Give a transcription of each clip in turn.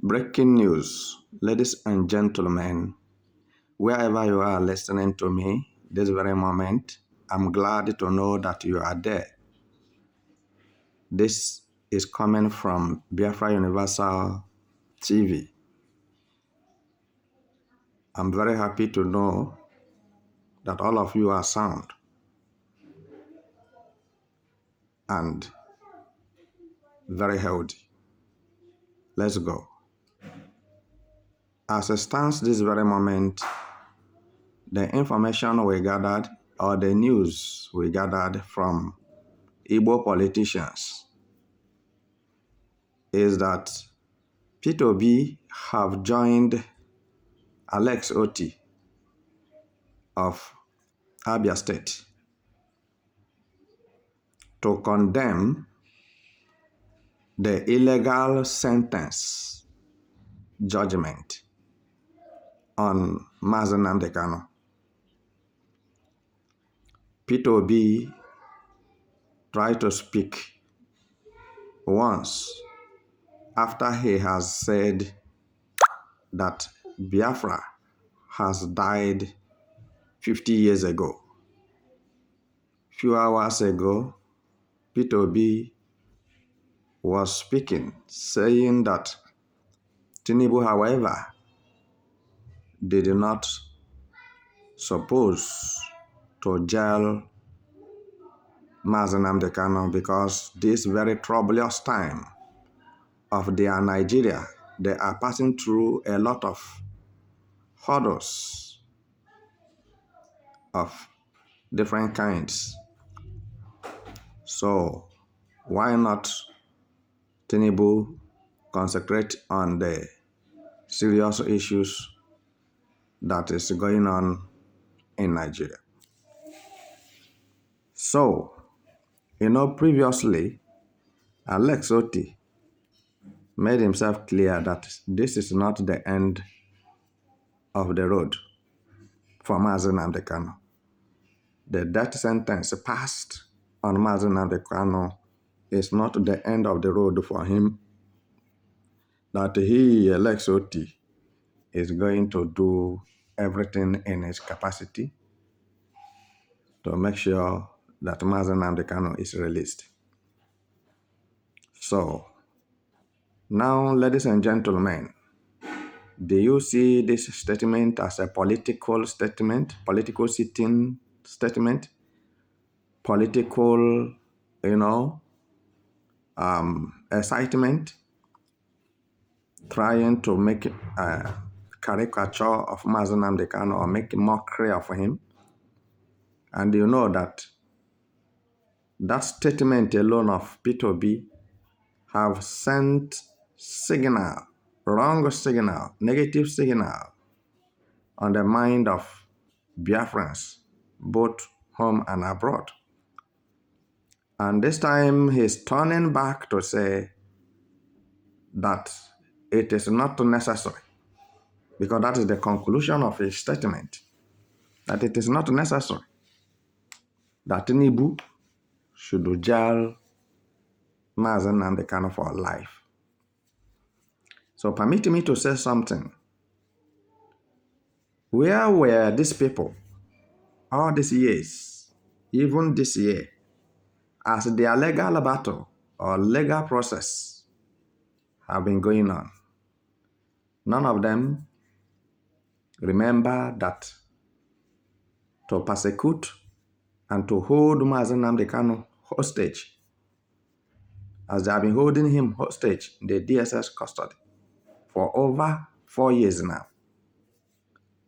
Breaking news, ladies and gentlemen, wherever you are listening to me this very moment, I'm glad to know that you are there. This is coming from Biafra Universal TV. I'm very happy to know that all of you are sound and very healthy. Let's go. As it stands this very moment, the information we gathered or the news we gathered from Igbo politicians is that P2B have joined Alex Otti of Abia State to condemn the illegal sentence judgment on Nnamdi Kanu. P2B tried to speak once after he has said that Biafra has died 50 years ago. Few hours ago, P2B was speaking, saying that Tinubu, however, did not suppose to jail Nnamdi Kanu because this very troublous time of their Nigeria, they are passing through a lot of hurdles of different kinds. So why not Tinubu concentrate on the serious issues that is going on in Nigeria? So, previously, Alex Otti made himself clear that this is not the end of the road for Nnamdi Kanu. The death sentence passed on Nnamdi Kanu is not the end of the road for him. That he, Alex Otti, is going to do everything in his capacity to make sure that Nnamdi Kanu is released. So, now, ladies and gentlemen, do you see this statement as a political statement, political sitting statement, political, excitement, trying to make a caricature of Nnamdi Kanu or make mockery of him? And you know that statement alone of P2B have sent signal, wrong signal, negative signal on the mind of Biafrans, both home and abroad. And this time he's turning back to say that it is not necessary, because that is the conclusion of his statement, that it is not necessary that Ndigbo should jail Nnamdi Kanu for life. So permit me to say something. Where were these people all these years, even this year, as their legal battle or legal process have been going on? None of them remember that to persecute and to hold Nnamdi Kanu hostage, as they have been holding him hostage in the DSS custody for over 4 years now.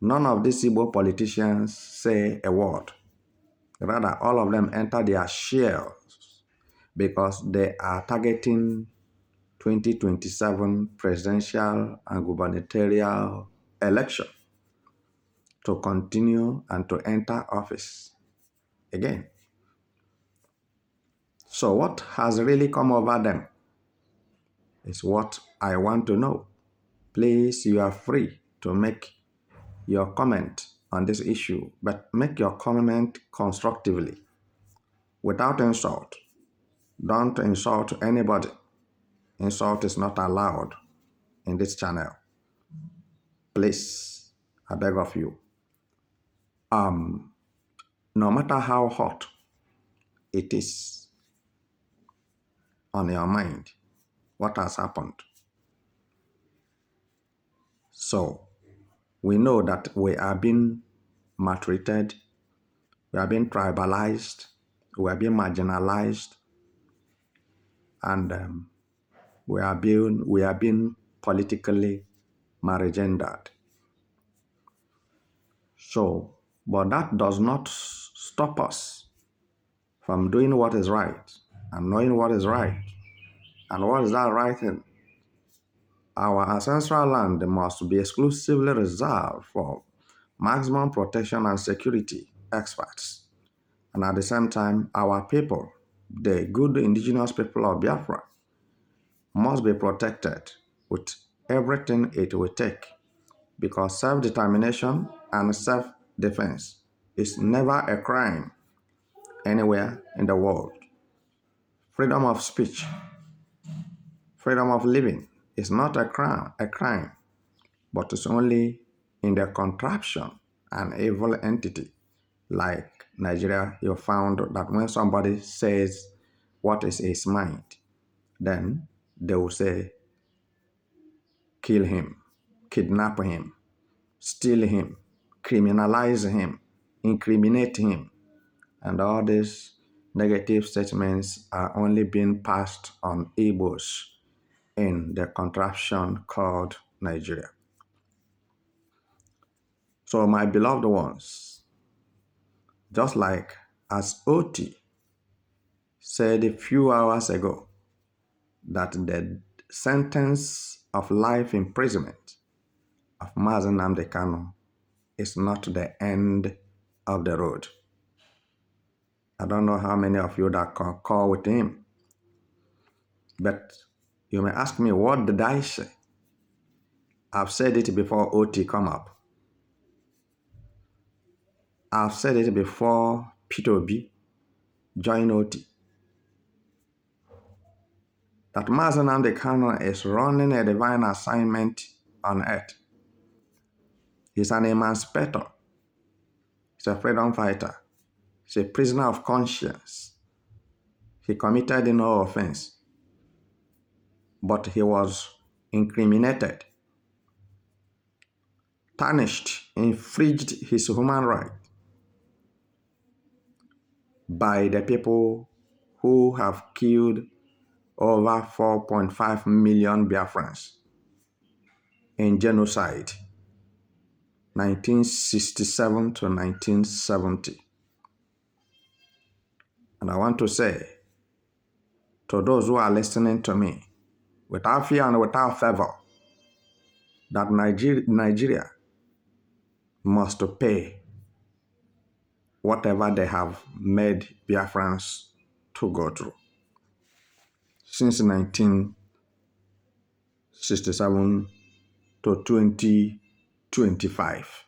None of these Igbo politicians say a word. Rather, all of them enter their shells because they are targeting 2027 presidential and gubernatorial election to continue and to enter office again. So what has really come over them is what I want to know. Please, you are free to make your comment on this issue, but make your comment constructively, without insult. Don't insult anybody. Insult is not allowed in this channel, please, I beg of you, no matter how hot it is on your mind, what has happened. So we know that we are being maltreated, we are being tribalized, we are being marginalized, and we are being politically marriagendered. So, but that does not stop us from doing what is right and knowing what is right. And what is that right thing? Our ancestral land must be exclusively reserved for maximum protection and security experts. And at the same time, our people, the good indigenous people of Biafra, must be protected with everything it will take, because self-determination and self-defense is never a crime anywhere in the world. Freedom of speech, freedom of living is not a crime, but it's only in the contraption and evil entity. Like Nigeria, you found that when somebody says what is his mind, then they will say, kill him, kidnap him, steal him, criminalize him, incriminate him. And all these negative statements are only being passed on Igbos in the contraption called Nigeria. So my beloved ones, just like as Otti said a few hours ago, that the sentence of life imprisonment of Nnamdi Kanu is not the end of the road. I don't know how many of you that can call with him, but you may ask me, what did I say? I've said it before Otti come up. I've said it before Peter B join Otti. That Nnamdi Kanu is running a divine assignment on earth. He's an emancipator. He's a freedom fighter. He's a prisoner of conscience. He committed no offense, but he was incriminated, tarnished, infringed his human right by the people who have killed over 4.5 million Biafrans in genocide, 1967 to 1970. And I want to say to those who are listening to me, without fear and without favor, that Nigeria must pay whatever they have made Biafrans to go through since 1967 to 2025.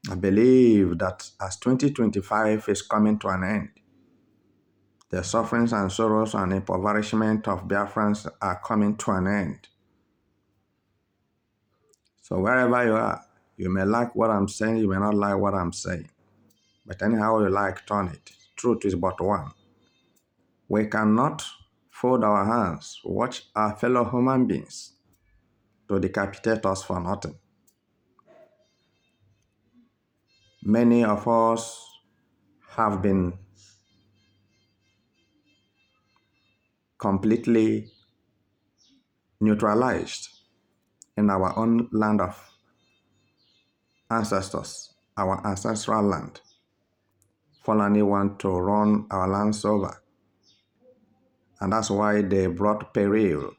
I believe that as 2025 is coming to an end, the sufferings and sorrows and impoverishment of Biafrans are coming to an end. So wherever you are, you may like what I'm saying, you may not like what I'm saying. But anyhow you like, turn it. Truth is but one. We cannot fold our hands, watch our fellow human beings to decapitate us for nothing. Many of us have been completely neutralized in our own land of ancestors, our ancestral land. Fulani want to run our lands over. And that's why they brought peril,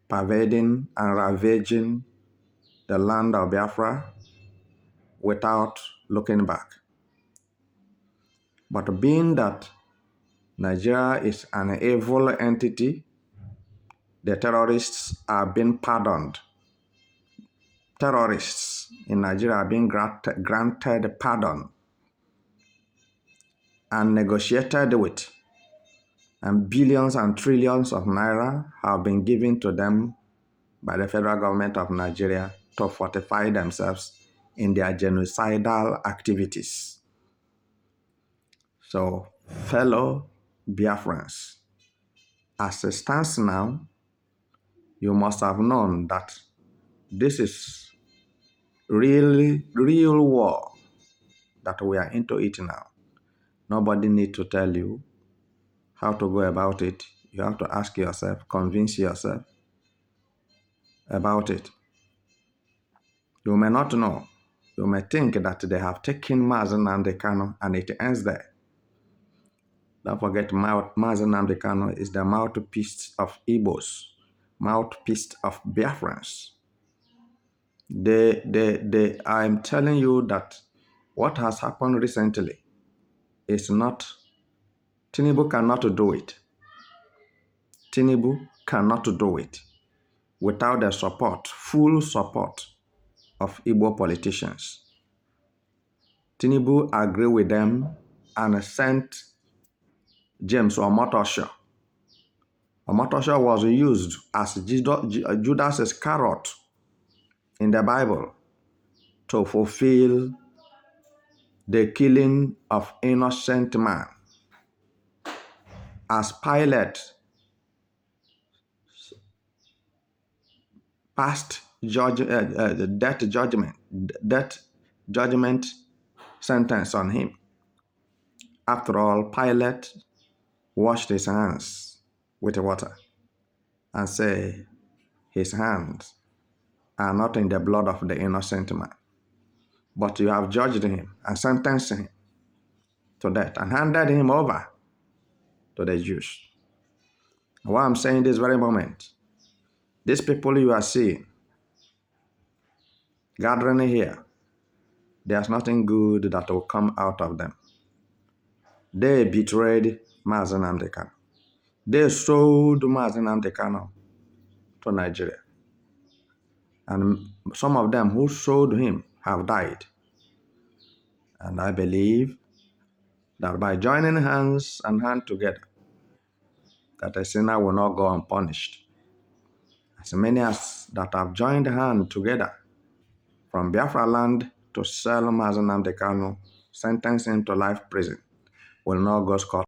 pervading and ravaging the land of Biafra without looking back. But being that Nigeria is an evil entity, the terrorists are being pardoned. Terrorists in Nigeria are being granted pardon and negotiated with and billions and trillions of naira have been given to them by the federal government of Nigeria to fortify themselves in their genocidal activities. So, fellow Biafrans, as it stands now, you must have known that this is real war that we are into it now. Nobody need to tell you how to go about it. You have to ask yourself, convince yourself about it. You may not know. You may think that they have taken Nnamdi Kanu and it ends there. Don't forget, Nnamdi Kanu is the mouthpiece of Igbos, mouthpiece of Biafrans. I'm telling you that what has happened recently is not, Tinubu cannot do it. Tinubu cannot do it without the support, full support of Igbo politicians. Tinubu agreed with them and sent James Omotosho. Omotosho was used as Judas's carrot in the Bible to fulfill the killing of innocent man. As Pilate passed death judgment sentence on him. After all, Pilate washed his hands with water and said his hands are not in the blood of the innocent man, but you have judged him and sentenced him to death and handed him over to the Jews. Why I'm saying this very moment, these people you are seeing gathering here, there's nothing good that will come out of them. They betrayed Nnamdi Kanu. They sold Nnamdi Kanu to Nigeria. And some of them who sold him have died. And I believe that by joining hands and hand together, that a sinner will not go unpunished. As many as that have joined hand together from Biafra land to sell Nnamdi Kanu, sentence him to life prison, will not go scot